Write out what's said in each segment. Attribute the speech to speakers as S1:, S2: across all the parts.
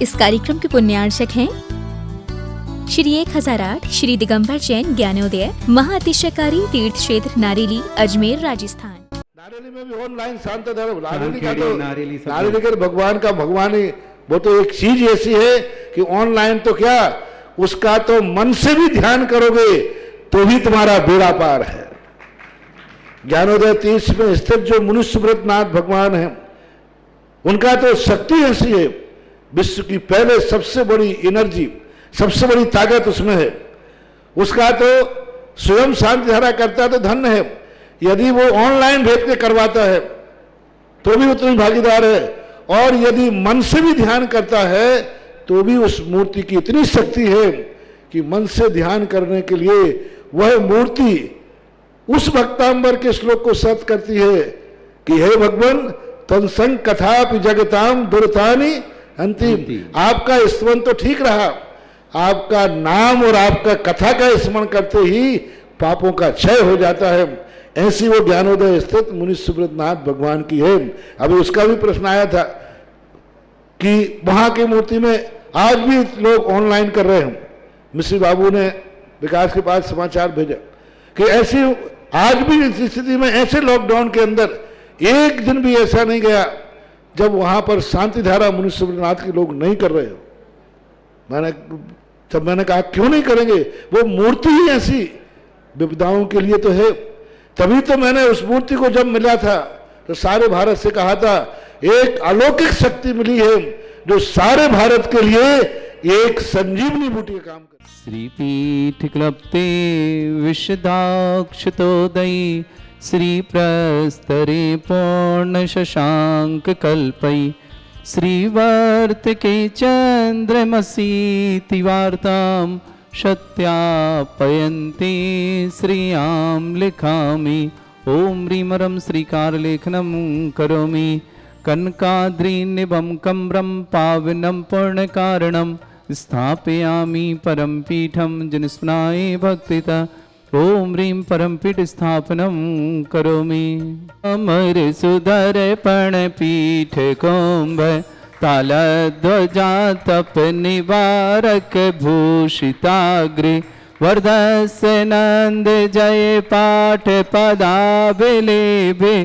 S1: इस कार्यक्रम के पुण्यार्चक हैं श्री 1008 श्री दिगंबर जैन ज्ञानोदय महाअतिशयकारी तीर्थ क्षेत्र नारेली अजमेर राजस्थान।
S2: नारेली में भी ऑनलाइन शांत धर्म नारेली का भगवान का भगवान ही वो तो एक चीज ऐसी है कि ऑनलाइन तो क्या उसका तो मन से भी ध्यान करोगे तो भी तुम्हारा बेड़ा पार है। ज्ञानोदय तीर्थ में स्थित जो मुनि सुब्रतनाथ भगवान है उनका तो शक्ति ऐसी है, विश्व की पहले सबसे बड़ी एनर्जी सबसे बड़ी ताकत उसमें है। उसका तो स्वयं शांति धारा करता तो धन्य है, यदि वो ऑनलाइन भेज के करवाता है तो भी उतनी भागीदार है, और यदि मन से भी ध्यान करता है तो भी उस मूर्ति की इतनी शक्ति है कि मन से ध्यान करने के लिए वह मूर्ति उस भक्तांबर के श्लोक को सत्य करती है कि हे भगवान तत्संग कथापि जगताम दुर्तानि अंतिम। आपका स्मरण तो ठीक रहा, आपका नाम और आपका कथा का स्मरण करते ही पापों का क्षय हो जाता है। ऐसी वो ज्ञानोदय स्थित मुनि सुब्रतनाथ भगवान की है। अभी उसका भी प्रश्न आया था कि वहां की मूर्ति में आज भी लोग ऑनलाइन कर रहे हैं। मिश्री बाबू ने विकास के पास समाचार भेजा कि ऐसी आज भी इस स्थिति में ऐसे लॉकडाउन के अंदर एक दिन भी ऐसा नहीं गया जब वहां पर शांति धारा मुनि सुब्रतनाथ के लोग नहीं कर रहे हो। मैंने कहा क्यों नहीं करेंगे, वो मूर्ति ही ऐसी विपदाओं के लिए तो है। तभी तो मैंने उस मूर्ति को जब मिला था तो सारे भारत से कहा था एक अलौकिक शक्ति मिली है जो सारे भारत के लिए एक संजीवनी बूटी का काम कर।
S3: श्रीपीठ क्लप्ते विशदाक्षतोदयी श्री प्रस्तरे पूर्ण शशांक कल्पई श्रीवर्तके चंद्रमसीति वार्तां सत्यापयन्ति श्रियां लिखामि। ओम ह्रीमरं श्रीकारलेखनं करोमि कनकाद्रिनिभं कम्रं पावनं पूर्णकारणं स्थापयामि परम पीठं जनस्मराय भक्तिता। ओम ह्रीं परमपीठ स्थापनं करोमि। अमर सुदर्पण पीठ कुंभ तालध्वजा तप निवारक भूषिताग्रे वर्धस्य नंद जय पाठ पदाभिलेभे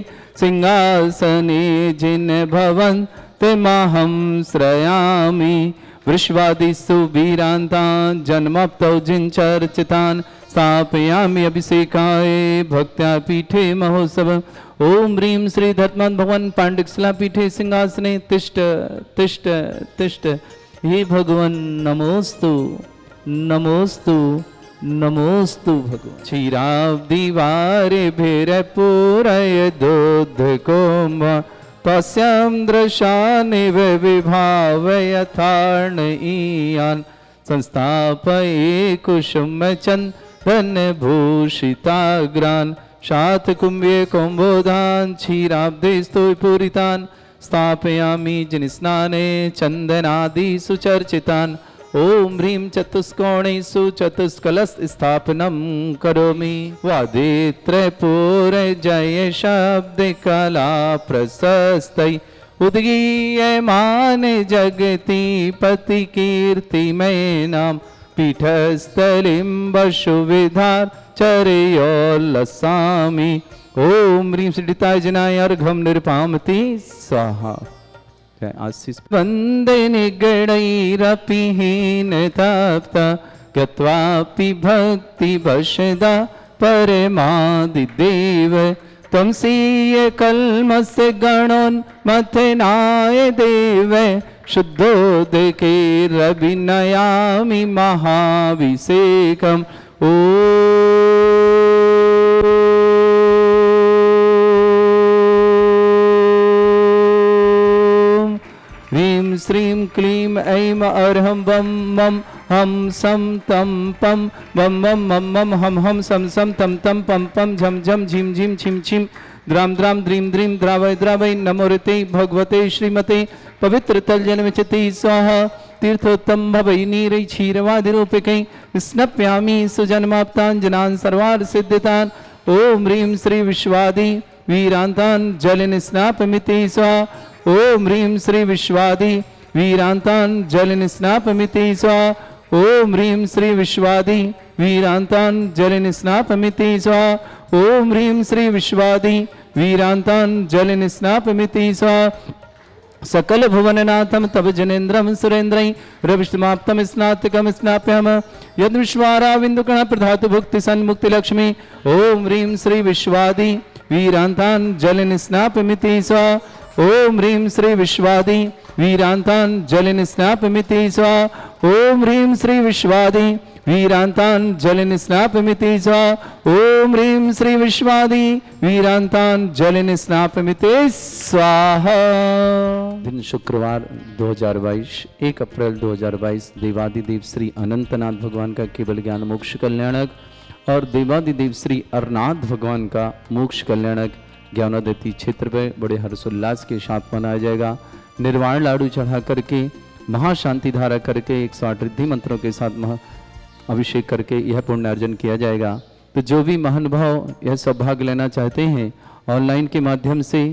S3: सिंहासने जिन भवन्त महं श्रयामि। वृषवादिषु वीरान्तान् जन्मप्तौ जिनचर्चितान् स्थापयामि अभिषेकाय भक्त्या पीठे महोत्सव। ओम ह्रीं श्री धर्मन भगवान पांडिकशिला पीठे सिंहासने तिष्ठ तिष्ठ तिष्ठ। हे भगवान नमोस्तु नमोस्तु नमोस्तु भगवान। क्षीराब्धि वारे भेर पूरय दोध कुंभ पश्यं दृशानिव विभाव यथार्ण ईयान् संस्थापये कुसुम चंदन भूषिताग्रान् शातकुम्भे कुम्भोधान् क्षीराब्धे स्तूपूरितान् स्थापयामि जिनस्नाने चंदनादि सुचर्चितान्। ओम ह्रीं चतुष्कोणेषु चतुष्कलश स्थापनं करोमि। वादित्रपूर जय शब्द कला प्रशस्तै उद्गीयमान जगति पति कीर्तिमय नाम पीठस्थलिं वसुविधार चर्योल्लसामि। ओम ह्रीं श्रीताय जनाय अर्घ्यं निर्पामति स्वाहा। आशीष वंदे निगणैरपि हीन तप्त गत्वापि भक्ति वशदा परमादिदेव त्वंसीय कल्मस्य गणोन्मथनाय देव शुद्धोदके रविनयामि महाभिषेकम्। ओ ह्रीं श्रीं क्लीं ऐं अर्हं वं मं हम सम तम पम वम वम मम मम हम हम सम सम तम तम पम पम झम झम झिम झिम छिम छिम द्राम द्राम द्रीम द्रीम द्रावय द्रावय नमोरते भगवते श्रीमते पवित्र तलजन विचति स्वाहा। तीर्थोत्तम भवै नीरै क्षीरवादिरूपिकै स्नप्यामि सुजन्माप्तान् जनान् सर्वार्थ सिद्धितान्। ओम ह्रीं श्री विश्वादि वीरान्तान् जलिन स्नापमिति स्वाहा। ओम ह्रीं श्री विश्वादि वीरांतान् जलनिस्नापमिति स्वाहा। ओम ह्रीं श्री विश्वादि वीरांतान् जलनिस्नापमिति स्वाहा। ओम ह्रीं श्री विश्वादि वीरांतान् जलनिस्नापमिति स्वाहा। सकल भुवननाथम तब जनेन्द्रम सुरेन्द्रं रविष्टमाप्तम स्नातकम स्नाप्यम यद विश्वाराविंदुकण प्रधातु भुक्ति सन्मुक्ति लक्ष्मी। ओम ह्रीं श्री विश्वादि वीरांतान् जलनिस्नापमिति स्वाहा। ओम ह्रीं श्री विश्वादि वीरांतान् जलनिस्नापमिति स्वाहा। ओम ह्रीं श्री विश्वादि वीरांतान् जलनिस्नापमिति स्वाहा। ओम ह्रीं श्री विश्वादि वीरांतान् जलनिस्नापमिति स्वाहा। दिन शुक्रवार 2022 1 अप्रैल 2022 देवादिदेव श्री अनंतनाथ भगवान का केवल ज्ञान मोक्ष कल्याणक और देवादिदेव श्री अरनाथ भगवान का मोक्ष कल्याणक ज्ञानोदयती क्षेत्र में बड़े हर्षोल्लास के साथ मनाया जाएगा। निर्वाण लाडू चढ़ा करके महाशांति धारा करके 108 रिद्धि मंत्रों के साथ अभिषेक करके यह पुण्य अर्जन किया जाएगा। तो जो भी महानुभाव यह सौभाग्य लेना चाहते हैं ऑनलाइन के माध्यम से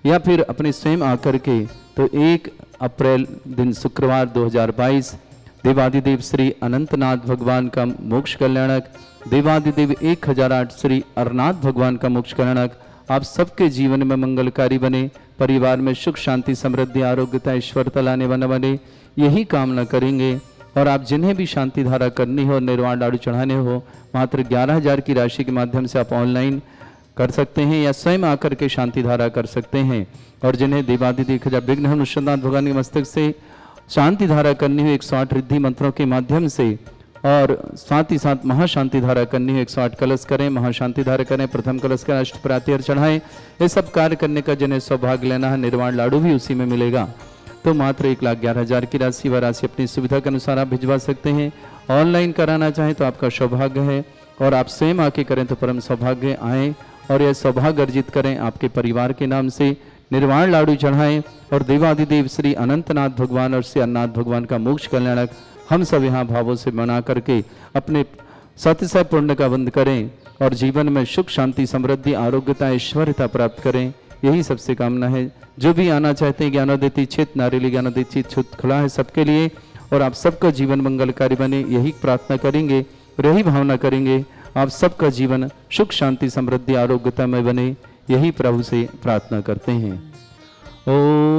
S3: या फिर अपने स्वयं आकर के, तो 1 अप्रैल दिन शुक्रवार 2022 देवादिदेव श्री अनंतनाथ भगवान का मोक्ष कल्याणक देवादिदेव 1008 श्री अरनाथ भगवान का मोक्ष कल्याणक आप सबके जीवन में मंगलकारी बने, परिवार में सुख शांति समृद्धि आरोग्यता ईश्वरता लाने वाला बने, यही कामना करेंगे। और आप जिन्हें भी शांति धारा करनी हो, निर्वाण लाडू चढ़ाने हो, मात्र 11,000 की राशि के माध्यम से आप ऑनलाइन कर सकते हैं या स्वयं आकर के शांति धारा कर सकते हैं। और जिन्हें देवादिदेव विघ्न अनुष्ठान भगवान के मस्तक से शांति धारा करनी हो 108 रिद्धि मंत्रों के माध्यम से और साथ ही साथ महाशांति धारा करनी हो 108 कलश करें, महाशांति धारा करें, प्रथम कलश करें, अष्टप्रत्यय चढ़ाएं। ये सब कार्य करने का जिन्हें सौभाग्य लेना है निर्वाण लाडू भी उसी में मिलेगा। तो मात्र 1,11,000 की राशि व राशि अपनी सुविधा के अनुसार आप भिजवा सकते हैं। ऑनलाइन कराना चाहें तो आपका सौभाग्य है और आप स्वयं आके करें तो परम सौभाग्य आए और यह सौभाग्य अर्जित करें। आपके परिवार के नाम से निर्वाण लाडू चढ़ाएं और देवादिदेव श्री अनंतनाथ भगवान और श्री अन्नाथ भगवान का मोक्ष कल्याणक हम सब यहाँ भावों से मना करके अपने सत्य पुण्य का बंद करें और जीवन में सुख शांति समृद्धि आरोग्यता ऐश्वर्यता प्राप्त करें। यही सबसे कामना है। जो भी आना चाहते हैं ज्ञानोदयती क्षेत्र नारेली ज्ञानोदयती क्षेत्र खुला है सबके लिए और आप सबका जीवन मंगलकारी बने, यही प्रार्थना करेंगे और यही भावना करेंगे आप सबका जीवन सुख शांति समृद्धि आरोग्यता में बने, यही प्रभु से प्रार्थना करते हैं। ओम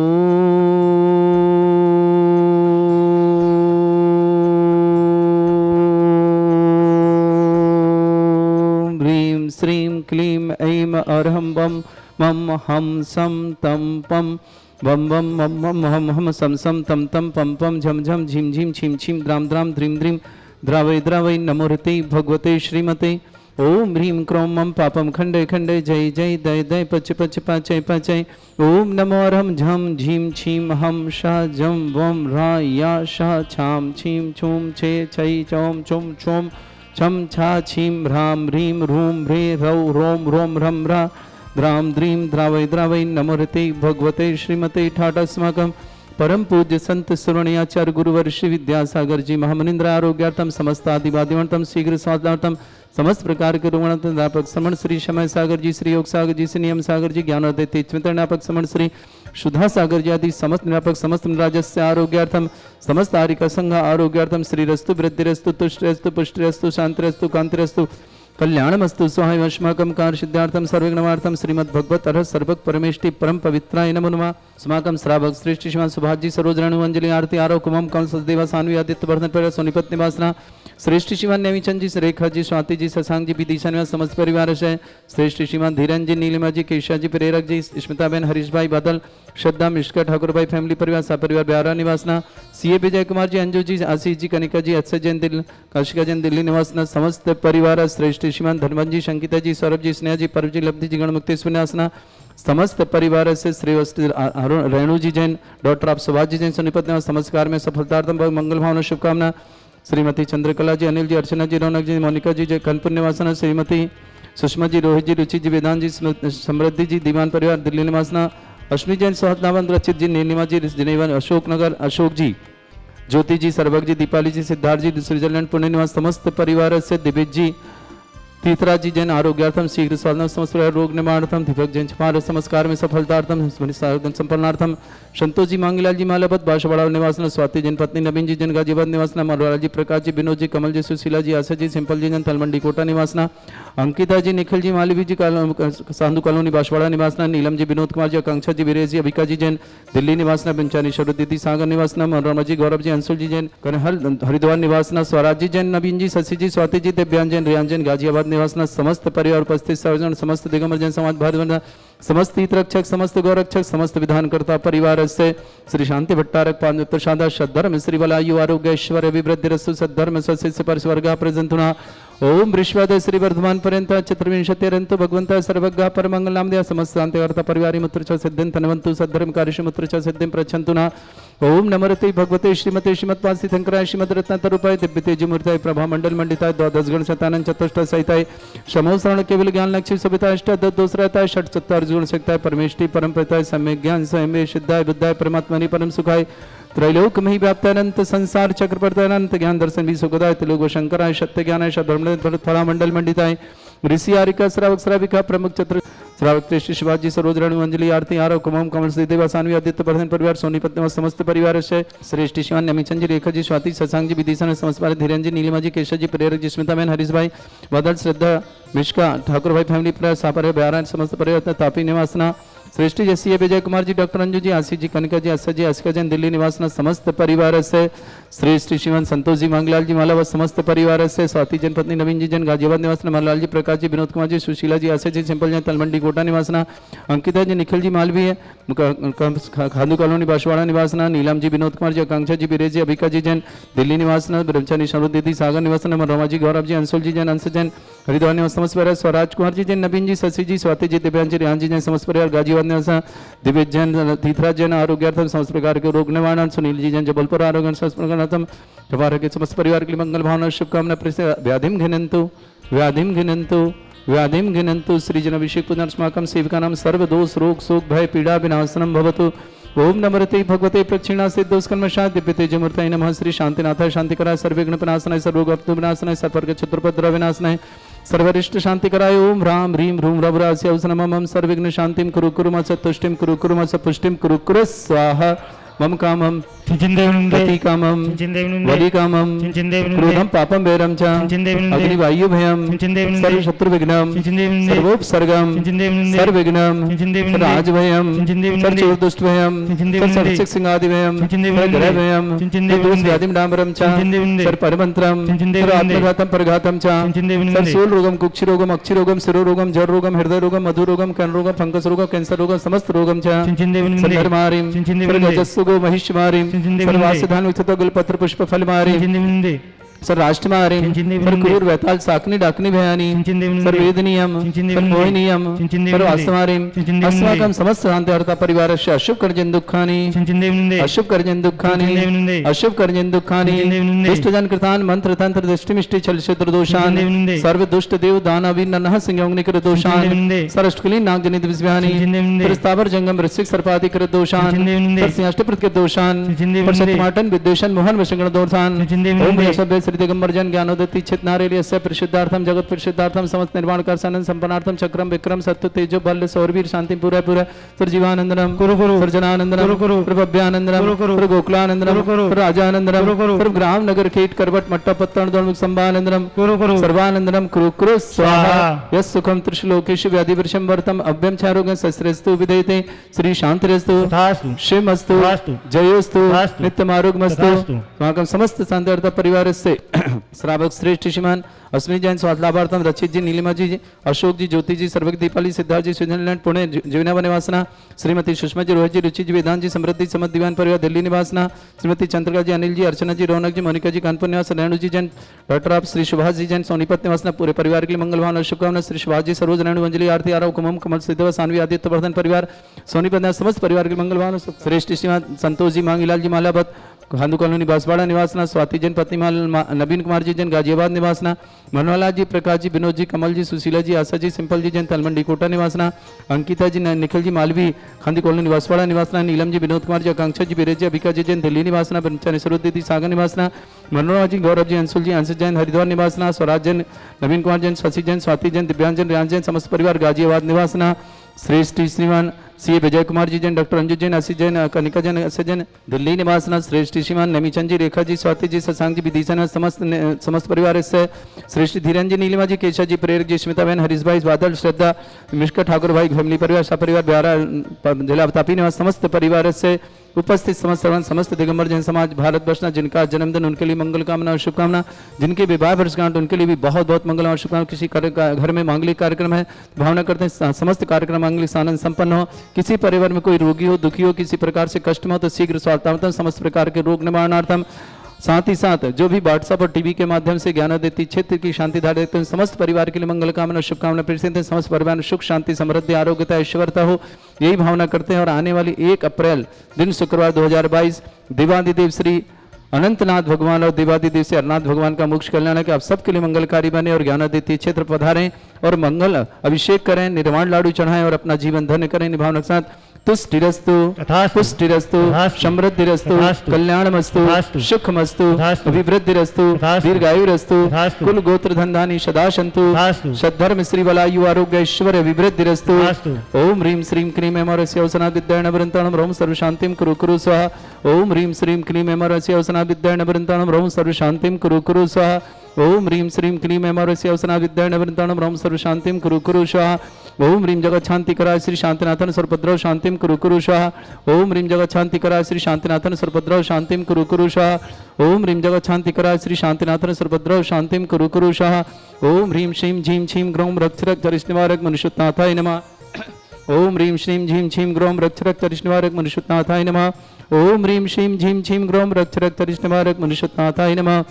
S3: ह्रीं श्रीं क्लीं ऐं अरहं बम मम हम सम तम पम बम बम मम मम हम हम सम सम तम तम पम पम झम झम झिम झिम छिम छिम द्राम द्राम द्रीम द्रीम द्रावै द्रावै नमोहते भगवते श्रीमते। ओम ह्रीं क्रों मम पापम खंडे खंडे जय जय दय दय पच पच पाचय पाचय। ओम नमो रम झम झीम छीम हम शाह जम वम रा या शाह छाम छीम छूम छे छै चौम चुम छुम छम छा छीम ह्राम ह्रीं रूम ह्रे रौ रोम रोम रम रा द्राम द्रीं द्रावै द्रावै नमोहते भगवते श्रीमते। ठाटस्माकं परम पूज्य संत सुवर्णयाचार्य गुरुवर श्री विद्यासागर जी महामनिंद्र आरोग्यार्थम समस्त आदिवादिवंतम शीघ्र स्वास्थ्यार्थम समस्त प्रकार के रुग्णात्मक समण श्री समय सागर जी, श्री योग सागर जी, श्री नियम सागर जी, ज्ञानोदय स्मृतनापक समण श्री सुधा सागर जी आदि समस्त निरापक समस्त राजस्य आरोग्यार्थम समस्त आरिका संघ आरोग्यार्थम श्री रस्तु वृद्धिरस्तु तुष्टिरस्तु पुष्टिरस्तु शांतिरस्तु कांतिरस्तु कल्याणमस्तु स्वाहा अस्माकं कार्य सिद्धार्थम सर्वज्ञार्थम श्रीमद् भगवत अर्ह सर्वक परमेष्टि परम पवित्राय नमो नमः। अस्माकं श्रावक श्रेष्ठ श्रीमान सुभाष जी सरोज रेणु अंजलि आरती आरोह कुमम कंस देवा सान्वी आदित्य वर्धन पर सोनीपत निवासना श्रेष्ठ श्रीमान नेमीचंद जी, रेखा जी, स्वाति जी, शशांक जी, विदिशा निवास समस्त परिवार है। श्रेष्ठ श्रीमान धीरन जी, नीलिमा जी, केशा जी, प्रेरक जी, स्मिताबेन, हरीश भाई बादल, श्रद्धा मिश्का, ठाकुर भाई फैमिली परिवार सपरिवार ब्यारा निवासना सीए विजय कुमार जी, अंजू जी, आशीष जी, कनिका जी, अक्षय जैन दिल्ली, काशिका जैन दिल्ली निवासना समस्त परिवार। श्रेष्ठ श्रीमान धर्मन जी, संगीता जी, सौरभ जी, स्नेहा जी, परव जी, लब्धि जी, गणमुक्तेश्वर निवासना समस्त परिवार से। श्रीवस्ती रेणु जी जैन, डॉक्टर ऑफ सुभाष जी जैन सोनीपत निवास समस्कार में सफलतार्थम मंगल भावना शुभकामना। श्रीमती चंद्रकला जी, अनिल जी, अर्चना जी, रौनक जी, मोनिका जी, जय कानपुर निवासना। श्रीमती सुषमा जी, रोहित जी, रुचि जी, वेदांत जी, समृद्धि जी, दीवान परिवार दिल्ली निवासना। अश्विनी जैन, सोहतनावन, रचित जी, नीलिमा जी, जिनेवन, अशोक नगर, अशोक जी, ज्योति जी, सर्वक जी, दीपाली जी, सिद्धार्थ जी, स्विट्जरलैंड पुणे निवास समस्त परिवार से। दिव्य जी, तीर्थराज जी जैन आरोग्यार्थम शीघ्र स्वास्थ्य समस्त रोग निवारणार्थम दीपक जैन छपार समस्कार में सफलतार्थम संपन्नार्थम संतोष जी मांगीलाल जी मालापत बाशवाड़ा निवासन स्वाति जैन पत्नी नवीन जी जैन गाजीबाद निवासना मनोहर जी प्रकाश जी विनोद जी कमल जी सुशीला जी आशा जी सिंपल जी जैन तलमंडी कोटा निवासना अंकिता जी निखिल जी मालवी जी साधु कॉलोनी बाशवाड़ा निवासना नीलम जी विनोद कुमार जी आकांक्षा जी वीरेश जी अभिका जी जैन दिल्ली निवासना पंचानी शरुद्दीदी सागर निवासना मनोरमा जी गौरव जी अंशुल जी जैन कनहल हरिद्वार निवासना स्वराज जी जैन नवीन जी शशि जी स्वाति जी दिव्यांग जैन रियान जैन गाजियाबाद निवासना समस्त परिवार उपस्थित सर्वजन समस्त दिगंबर जैन समाज भारत समस्त हितरक्षक समस्त गौरक्षक समस्त विधानकर्ता परिवार से श्री शांति भट्टारक प्रसाद सद्धर्म श्री बलायु आरोग्य ऐश्वर्य अभिवृद्धि रसु सद्धर्म सस्य परस्वर्गा प्रजंतुना ओम वृष्वादय श्री वर्धमान पर्यंत चतुर्विंशतिरंतु भगवंत सर्वज्ञ परमंगल नामदेव समस्त शांतिकर्ता परिवारी मुत्र च सिद्धिं तनवन्तु सद्धर्म कार्यश मुत्र च सिद्धिं प्रच्छन्तुना ओम नमरते भगवते श्रीमते श्रीमत्पाद शंकराय श्रीमद रत्नातरूपाय दिव्य तेजमूर्ताय प्रभा मंडल मंडिताय द्वादश गण शतानंद चतुष्ट सहिताय समो श्रवण केवल ज्ञान लक्ष्य सविता अष्ट दोसराताय षट सत्तर गुण शक्ताय परमेष्टि परम प्रताय सम्यक ज्ञान स्वयं सिद्धाय बुद्धाय परमात्मनि परम सुखाय त्रैलोक में व्याप्तानंत संसार चक्रवर्ती अनंत ज्ञान दर्शन भी सुखदाय त्रिलोक शंकराय सत्य ज्ञानाय धर्म फला मंडल मंडिताय ऋषि आरिका श्रावक श्राविका प्रमुख चतुर श्रावक श्री शिवाजी सरोज रणु अंजलि आरती आरव कुमम कमल श्री देवा सानवी आदित्य प्रधान परिवार सोनी पत्नी समस्त परिवार से श्रेष्ठ शिवान नमीचंद जी रेखा जी स्वाति शशांक जी विदिशा समस्त धीरेन्द्र जी नीलिमा जी केशव जी प्रेरक जी स्मिता मैन हरीश भाई बादल श्रद्धा मिश्का ठाकुर भाई फैमिली प्रेयर सापर ब्यारा समस्त परिवार तापी निवासना श्रेष्ठी जैसी विजय कुमार जी डॉक्टर अंजू जी आशीष जी कनिका जी आशा जी आशिका जैन दिल्ली निवासना समस्त परिवार से श्रेष्ठ श्रीमान संतोष जी मांगलाल जी मालावा समस्त परिवार से स्वाति जैन पत्नी नवीन जी जैन गाजियाबाद निवासना मालाल जी प्रकाश जी विनोद कुमार जी सुशीला जी आशा जी सिंपल जैन तलमंडी कोटा निवासना अंकिता जी निखिल जी मालवी है खादू कॉलोनी बाशवाड़ा निवासना नीलम जी विनोद कुमार जी आकांक्षा जी वीरेश जी अभिका जी जैन दिल्ली निवासना ब्रह्मचारी शरुद्दीदी सागर निवासना मनोरमा जी गौरव जी अंशुल जी जैन अंश जैन हरिद्वार निवास समस्त परिवार स्वराज कुमार जी जैन नवीन जी शशि जी स्वाति जी दिव्यांग जी रियान जी जैन समस्त परिवार गाजियाबाद निवास दिव्य जैन तीर्थराज जैन आरोग्यार्थम समस्त प्रकार के रोग निवारण सुनील जी जैन जबलपुर आरोग्य संस्पर्णार्थम के समस्त परिवार के लिए मंगल भावना शुभकामना व्याधिम घिनंतु श्रीजन अभिषेक पुनर्स्माकं सेविका नाम सर्व दोष रोग शोक भय पीड़ा विनाशनम भवतु ओम नमरते भगवते प्रक्षिणा सिद्धोस्कर्मशाद दिव्य तेजमूर्तये नमः श्री शांतिनाथाय शांतिकराय सर्वविघ्न विनाशनाय सर्वरोग विनाशनाय सर्ववर्ग चतुर्पद्र विनाशनाय सर्वरिष्ट शांतिकराय ओम राम ह्रीं ह्रूं रवरास्य नमः सर्वविघ्न शांतिं कुरु कुरु मस तुष्टिं कुरु कुरु मस पुष्टिं कुरु कुरु स्वाहा मम कामम गति कामम वली कामम क्रोधम पापम वैरम च अग्निवायु भयम सर्व शत्रु विघ्नम सर्वोपसर्गम सर्वविघ्नम राज भयम सर्व दुष्ट भयम सर्व सिंहादि भयम ग्रह भयम दोष व्याधिम डांबरम च सर्व परमंत्रम आत्मघातम परघातम च सर्व शूल रोगम कुक्षि रोगम अक्षि रोगम शिरो रोगम जड़ रोगम हृदय रोगम मधु रोगम कर्ण रोगम फंगस रोगम कैंसर रोगम समस्त रोगम च सर्वधर्मारिम सर्वजस्सुगो महिष्मारिम सर्वासिधान विथत गुलपत्र पुष्प फल मारे सर राष्ट्र मारे सर क्रूर वैताल साकनी डाकनी भयानी सर वेदनीयम सर मोहिनीयम सर वास्तमारिम अस्माकं समस्त शांतिहर्ता परिवार से अशुभ कर्जन दुखानि अशुभ कर्जन दुखानि अशुभ कर्जन दुखानि दुष्ट जन कृतान मंत्र तंत्र दृष्टि मिष्टि छल क्षेत्र दोषान सर्व दुष्ट देव दानवी ननः संयोगनि कर दोषान सर अष्टकली नाग जनित विस्व्यानि प्रस्तावर जंगम वृश्चिक सर्पादि कर दोषान सर सिंहाष्टप्रत के दोषान पर सत्यमाटन विद्वेषण मोहन वशंगण दोषान ओम यशब्द श्री दिगंबर जन ज्ञानोदति चित नारेलियस्य परिशुद्धार्थम जगत परिशुद्धार्थम समस्त निर्माण कर सानंद संपन्नार्थम चक्रम विक्रम सत्य तेजो बल सौरवीर शांति पूरा पूरा सर्वजीवानंदनम सर्जनानंदनम प्रभव्यानंदनम गोकुलानंदनम राजानंदनम ग्राम नगर कीट करवट मट्टा पत्तन दोलमुख संभानंदनम सर्वानंदनम कुरु कुरु स्वाहा यस सुखम त्रिशलोकेषु व्याधि वर्षम वर्तम अभ्यम चारोग्य सस्रेस्तु विदयते श्री शांतिरेस्तु शिवमस्तु जयोस्तु नित्यम आरोग्यमस्तु स्वागतम समस्त शांतिहर्ता परिवार से श्रावक श्रेष्ठ श्रीमान अश्विनी जैन स्वास्थ्यार्थम रचित जी नीलिमा जी अशोक जी ज्योति जी सर्वक दीपाली सिद्धार्थ जी स्विट्जरलैंड पुणे जीवना निवासना श्रीमती सुषमा जी रोहित जी रुचि जी वेदांत जी समृद्धि समत दीवान परिवार दिल्ली निवासना श्रीमती चंद्रिका जी अनिल जी अर्चना जी रौनक जी मोनिका जी कानपुर निवास रेणु जी जैन डॉक्टर आप श्री सुभाष जी जैन सोनीपत निवासना पूरे परिवार के लिए मंगल भावना शुभकामना श्री सुभाष जी सरोज रेणु अंजलि आरती आरव कुमम कमल सिद्धवा सानवी आदित्य वर्धन परिवार सोनीपत समस्त परिवार के मंगल भावना श्रेष्ठ श्रीमान संतोष जी मांगीलाल जी मालावत खांदू कॉलोनी बांसवाड़ा निवासना स्वाति जैन पत्नी नवीन कुमार जी जैन गाजियाबाद निवासना, मनोहरलाल जी, प्रकाश जी, विनोद जी, कमल जी, सुशीला जी, आशा जी, सिंपल जी जैन तलमंडी कोटा निवासना, अंकिता जी, निखिल जी मालवी खांदी कॉलोनी निवासवाड़ा निवासना, नीलम जी, विनोद कुमार जी, आकांक्षा जी, बीरेज जी, अभिका जी जैन दिल्ली निवासना, ब्रह्मचारी सरोदीदी सागर निवासना, मनोहर जी, गौरव जी, अंशुल जी, अंश जैन हरिद्वार निवासना, स्वराज जैन, नवीन कुमार जैन, शशि जैन, स्वाति जैन, दिव्यांग जैन, रियांश जैन, समस्त परिवार गाजियाबाद निवासना, श्रेष्ठ श्रीमान सी विजय कुमार जी जैन, डॉक्टर अंजू जैन, आशीष जैन, कनिका जैन, असे जैन दिल्ली निवासना, श्रेष्ठ श्रीमान नमीचंद जी, रेखा जी, स्वाति जी, शशांक जी, विदिशा समस्त परिवार इससे, श्रेष्ठ धीरन जी, नीलिमा जी, केशव जी, प्रेरक जी, स्मिता बहन, हरीश भाई, बादल, श्रद्धा, मिश्कर ठाकुर भाई, फैमिली परिवार, सपरिवार ब्यारा जिला तापी निवास समस्त परिवार से उपस्थित समस्त सर्वन समस्त दिगंबर जैन समाज भारत वर्षना जिनका जन्मदिन उनके लिए मंगल कामना और शुभकामना, जिनके विवाह वर्षगांठ उनके लिए भी बहुत बहुत मंगल और शुभकामना। किसी घर में मांगलिक कार्यक्रम है, भावना करते हैं समस्त कार्यक्रम मांगलिक आनंद संपन्न हो। किसी परिवार में कोई रोगी हो, दुखी हो, किसी प्रकार से कष्ट में हो तो शीघ्र स्वास्थ्यार्थम समस्त प्रकार के रोग निवारणार्थम, साथ ही साथ जो भी व्हाट्सएप और टीवी के माध्यम से ज्ञान देती क्षेत्र की शांति धारा देते हैं समस्त परिवार के लिए मंगल कामना शुभकामना प्रेषित हैं। समस्त परिवार में सुख शांति समृद्धि आरोग्यता ऐश्वर्यता हो, यही भावना करते हैं। और आने वाली 1 अप्रैल दिन शुक्रवार 2022 देवादिदेव श्री अनंतनाथ भगवान और देवादिदेव से अरनाथ भगवान का मोक्ष कल्याण है कि आप सबके लिए मंगलकारी बने और ज्ञान देती क्षेत्र पधारें और मंगल अभिषेक करें, निर्वाण लाडू चढ़ाएं और अपना जीवन धन्य करें। निभावना के साथ तुष्टिरस्तु पुष्टिरस्तु समृद्धिरस्तु कल्याणमस्तु सुखमस्तु अभिवृद्धिरस्तु दीर्घायुरस्तु कुल गोत्र धनधानी सदा सन्तु सद्धर्म श्री बलायु आरोग्य ऐश्वर्य अभिवृद्धिरस्तु। ओम ह्रीं श्रीं क्लीं एमरस्य औसना विद्यायण वृंताणं रोम सर्व शांतिं कुरु कुरु स्वाहा। ओम ह्रीं श्रीं क्लीं एमरस्य औसना विद्यायण वृंताणं रोम सर्व शांतिं कुरु कुरु स्वाहा। ओम ह्रीं श्रीं क्लीं एमरस्य औसना विद्यायण वृंताणं रोम सर्व शांतिं कुरु कुरु स्वाहा। ओम ह्रीं जगत शांति कराय श्री शांतिनाथन सर्वभद्रव शांतिं कुरु कुरु स्वाहा। ओम ह्रीं जगत शांति कराय श्री शांतिनाथन सर्वभद्रव शांतिं कुरु कुरु स्वाहा। ओम ह्रीं जगत शांति कराय श्री शांतिनाथन सर्वभद्रव शांतिं कुरु कुरु स्वाहा। ओम ह्रीं श्रीं झीं छीं ग्रौं रक्षरक चरिष्णिवारक मनुष्योत्नाथाय नमः। ओम ह्रीं श्रीं झीं छीं ग्रौं रक्षरक चरिष्णिवारक मनुष्योत्नाथाय नमः। ओम ह्रीं श्रीं झीं छीं ग्रौं रक्षरक चरिष्णिवारक मनुष्योत्नाथाय नमः।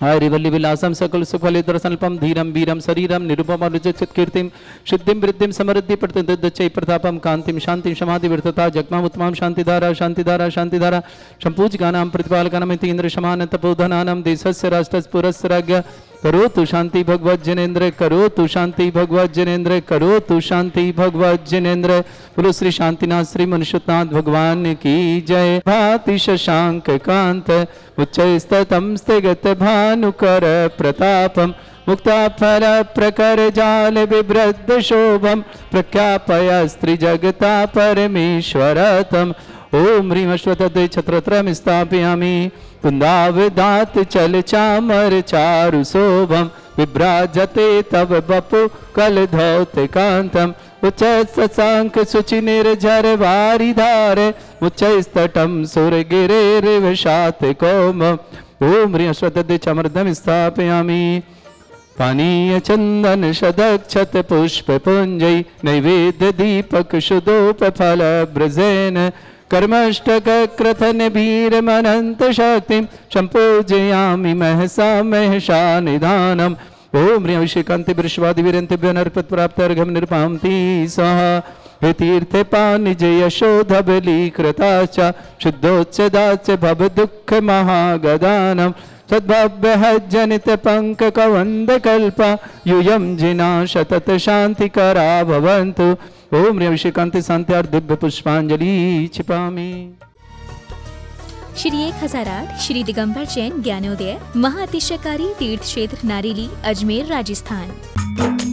S3: हरिवल्ली विलासम सकल सुखले दर्शनल्पम धीरम वीरम शरीरम निरुपम रुचित कीर्तिम सिद्धिं वृद्धिं समृद्धि प्रतिदच्चै प्रतापम कांतिम शांतिं समाधि वर्तता जगमाम उत्तमां शांतिधारा शांतिधारा शांतिधारा संपूज्यकानां प्रतिपालकानां इंद्र समान तपोधनानां देशस्य राष्ट्रस्य पुरस्य राज्ञ करोतु शांति भगवत जनेन्द्र करोतु शांति भगवत जनेन्द्र करोतु शांति भगवत जनेन्द्र। बोलो श्री शांतिनाथ श्री मनुष्योत्नाथ भगवान की जय। भाति शशांक कांत उच्चैस्ततं स्थिगत भानुकर प्रतापम मुक्ता फल प्रकर जाल विवृद्ध शोभम प्रख्यापय स्त्री जगता परमेश्वरतम। ओम ह्रीं अश्वत्थ छत्रत्रम स्थापयामि कुंदावदात चल चामर चारु शोभम विभ्राजते तव बपु कल धौत कांतम उच्च ससांक सुचि निर्झर वारी धार उच्चस्तटम सुर गिरे रिवशात कोम। ओम ह्रीं अश्वत्थ चमर्दम स्थापयामि पानीय चंदन शदक्षत पुष्प पुंजै नैवेद्य दीपक शुदोप फल ब्रजेन कर्मष्टक क्रथन भीर मनंत शक्तिं संपूजयामि महसा महषा निधानम। ओम ह्रीं अभिषेकांति वृषवादि वीरंतिभ्यो नरपत प्राप्त अर्घम निरपामति स्वाहा। हे तीर्थ पानिज यशोधबली कृताच शुद्धोच्चदाच भव दुःख महागदानम सद्भव्य जनित पंक कवंद कल्पा यूयं जिना शतत शांति करा भवन्तु। ओम ह्रीं अभिषेकांति शांत्यार्थ दिव्य पुष्पांजलि क्षिपामि।
S1: श्री 1008 श्री दिगंबर जैन ज्ञानोदय महाअतिशयकारी तीर्थ क्षेत्र नारेली अजमेर राजस्थान।